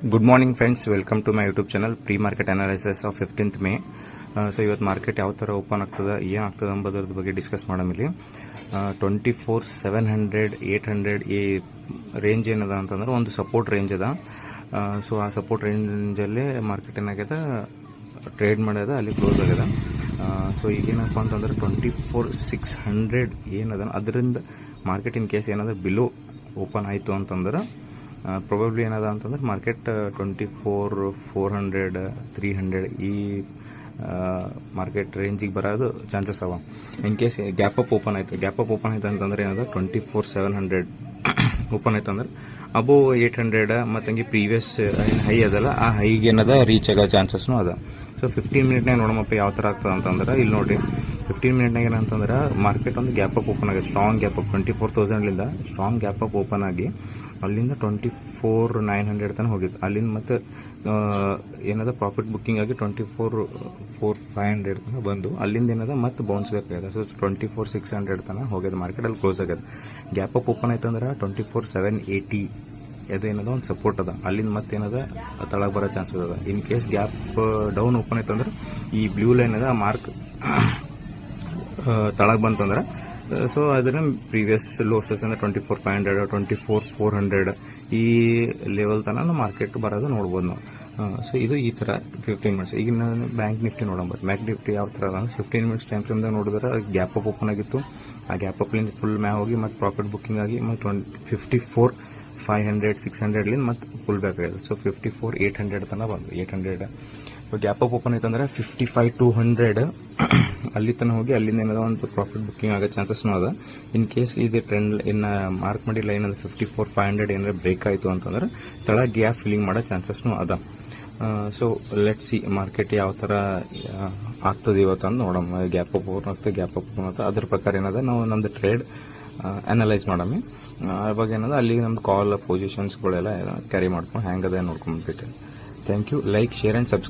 Good morning friends, welcome to my YouTube channel pre market analysis of 15th May. So ಇವತ್ತು market ಯಾವ ಥರ open ಆಗ್ತದೆ, ಏನಾಗ್ತದೆ ಎಂಬುದರ ಬಗ್ಗೆ ಡಿಸ್ಕಸ್ ಮಾಡೋಮಿಲ್ಲಿ. 24,700 800 ಈ ರೇಂಜ್ ಏನದ ಅಂತಂದ್ರೆ ಒಂದು ಸಪೋರ್ಟ್ ರೇಂಜ್ ಅದ. ಸೊ ಆ ಸಪೋರ್ಟ್ ರೇಂಜಲ್ಲಿ ಮಾರ್ಕೆಟ್ ಏನಾಗ್ಯದ ಟ್ರೇಡ್ ಮಾಡ್ಯದ, ಅಲ್ಲಿ ಕ್ಲೋಸ್ ಆಗ್ಯದ. ಸೊ ಈಗೇನಪ್ಪ ಅಂತಂದ್ರೆ 24,600 ಏನದ ಅದರಿಂದ ಮಾರ್ಕೆಟ್ ಇನ್ ಕೇಸ್ ಏನಾದ್ರೆ ಬಿಲೋ ಓಪನ್ ಆಯಿತು ಅಂತಂದ್ರೆ ಪ್ರೊಬಬ್ಲಿ ಏನದ ಅಂತಂದ್ರೆ ಮಾರ್ಕೆಟ್ 24,400 300 ಈ ಮಾರ್ಕೆಟ್ ರೇಂಜಿಗೆ ಬರೋದು ಚಾನ್ಸಸ್ ಅವ. In case gap up open ಆಯ್ತು ಅಂತಂದ್ರೆ ಏನದ 24,700 ಓಪನ್ ಆಯ್ತು ಅಂದ್ರೆ ಅಬೋ 800 ಮತ್ತಂಗೆ ಪ್ರೀವಿಯಸ್ ಹೈ ಅದಲ್ಲ, ಆ ಹೈಗೆ ಏನದ ರೀಚ್ ಆಗೋ ಚಾನ್ಸಸ್ನು ಅದ. ಸೊ 15 ಮಿನಿಟ್ನಾಗ ನೋಡಮಪ್ಪ ಯಾವ ಥರ ಆಗ್ತದೆ ಅಂತಂದ್ರೆ ಇಲ್ಲಿ ನೋಡ್ರಿ, 15 ಮಿನಿಟ್ನಾಗ ಏನಂತಂದ್ರೆ ಮಾರ್ಕೆಟ್ ಒಂದು ಗ್ಯಾಪ್ ಅಪ್ ಓಪನ್ ಆಗಿದೆ, strong gap up 24,000 strong gap up open ಆಗಿ ಅಲ್ಲಿಂದ 24,900 ತನಕ ಹೋಗಿತ್ತು. ಅಲ್ಲಿಂದ ಮತ್ತೆ ಏನದ ಪ್ರಾಫಿಟ್ ಬುಕ್ಕಿಂಗ್ ಆಗಿ 24,500 ತನಕ ಬಂದು ಅಲ್ಲಿಂದ ಏನದ ಮತ್ತೆ ಬೌನ್ಸ್ ಬ್ಯಾಕ್ ಆಗಿದೆ. ಸೊ 24,600 ತನಕ ಹೋಗ್ಯದ, ಮಾರ್ಕೆಟ್ ಅಲ್ಲಿ ಕ್ಲೋಸ್ ಆಗ್ಯದ. ಗ್ಯಾಪ್ ಅಪ್ ಓಪನ್ ಆಯ್ತು ಅಂದ್ರೆ 24,780 ಅದು ಏನದ ಒಂದು ಸಪೋರ್ಟ್ ಅದ, ಅಲ್ಲಿಂದ ಮತ್ತೆ ಏನದ ತಳಗೆ ಬರೋ ಚಾನ್ಸಸ್ ಅದ. In case gap down open ಆಯ್ತು ಅಂದ್ರೆ ಈ ಬ್ಲೂ ಲೈನ್ ಅದ ಮಾರ್ಕ್ ತಳಗೆ ಬಂತಂದ್ರೆ ಸೊ ಅದನ್ನ ಪ್ರೀವಿಯಸ್ ಲೋಸಸ್ ಅಂದ್ರೆ 24,500 24,400 ಈ ಲೆವೆಲ್ ತನಕ ಮಾರ್ಕೆಟ್ ಬರೋದು ನೋಡ್ಬೋದು ನಾವು. ಸೊ ಇದು ಈ ತರ 15 ಮಿನಿಟ್ಸ್. ಈಗ ನಾನು ಬ್ಯಾಂಕ್ ನಿಫ್ಟಿ ನೋಡೋಣ. ಬ್ಯಾಂಕ್ ನಿಫ್ಟಿ ಯಾವ ತರ ಅಂದ್ರೆ 15 ಮಿನಿಟ್ಸ್ ಟೈಮ್ ಫ್ರೇಮ್ದಾಗ ನೋಡಿದ್ರೆ ಗ್ಯಾಪ್ ಅಪ್ ಓಪನ್ ಆಗಿತ್ತು. ಆ ಗ್ಯಾಪ್ ಅಪ್ ಲಿಂದ ಫುಲ್ ಮ್ಯಾ ಹೋಗಿ ಮತ್ತೆ ಪ್ರಾಫಿಟ್ ಬುಕ್ಕಿಂಗ್ ಆಗಿ ಮತ್ತೆ 54,500 600 ಲಿಂದ ಮತ್ತೆ ಫುಲ್ ಬ್ಯಾಕ್ ಆಗಿದೆ. ಸೊ 54,800 ತನಕ ಬಂದು 800. ಸೊ ಗ್ಯಾಪ್ ಅಪ್ ಓಪನ್ ಆಯ್ತು ಅಂದ್ರೆ 55,200 ಅಲ್ಲಿ ತನಕ ಹೋಗಿ ಅಲ್ಲಿಂದ ಏನದ ಒಂದು ಪ್ರಾಫಿಟ್ ಬುಕ್ಕಿಂಗ್ ಆಗೋ ಚಾನ್ಸಸ್ನು ಅದ. ಇನ್ ಕೇಸ್ ಇದು ಟ್ರೆಂಡ್ ಇನ್ನ ಮಾರ್ಕ್ ಮಾಡಿ ಲೈನ್ ಅಂದ್ರೆ 54,500 ಏನಾರ ಬ್ರೇಕ್ ಆಯಿತು ಅಂತಂದ್ರೆ ತಳ ಗ್ಯಾಪ್ ಫಿಲ್ಲಿಂಗ್ ಮಾಡೋ ಚಾನ್ಸಸ್ನು ಅದ. ಸೊ ಲೆಟ್ ಸಿ ಮಾರ್ಕೆಟ್ ಯಾವ ಥರ ಆಗ್ತದೆ ಇವತ್ತು ಅಂತ ನೋಡಮ್ಮ. ಗ್ಯಾಪ್ ಅಪ್ ಓಪನ್ ಆಗ್ತದೆ, ಗ್ಯಾಪ್ ಅಪ್ ಓಪನ್ ಆಗ್ತದೆ, ಅದ್ರ ಪ್ರಕಾರ ಏನದ ನಾವು ನಮ್ದು ಟ್ರೇಡ್ ಅನಲೈಸ್ ಮಾಡಮ್ಮಿ. ಅವಾಗ ಏನದ ಅಲ್ಲಿ ನಮ್ದು ಕಾಲ್ ಪೊಸಿಷನ್ಸ್ಗಳೆಲ್ಲ ಕ್ಯಾರಿ ಮಾಡ್ಕೊಂಡು ಹ್ಯಾಂಗದ ನೋಡ್ಕೊಂಡ್ಬಿಟ್ಟು. Thank you. Like, share and subscribe.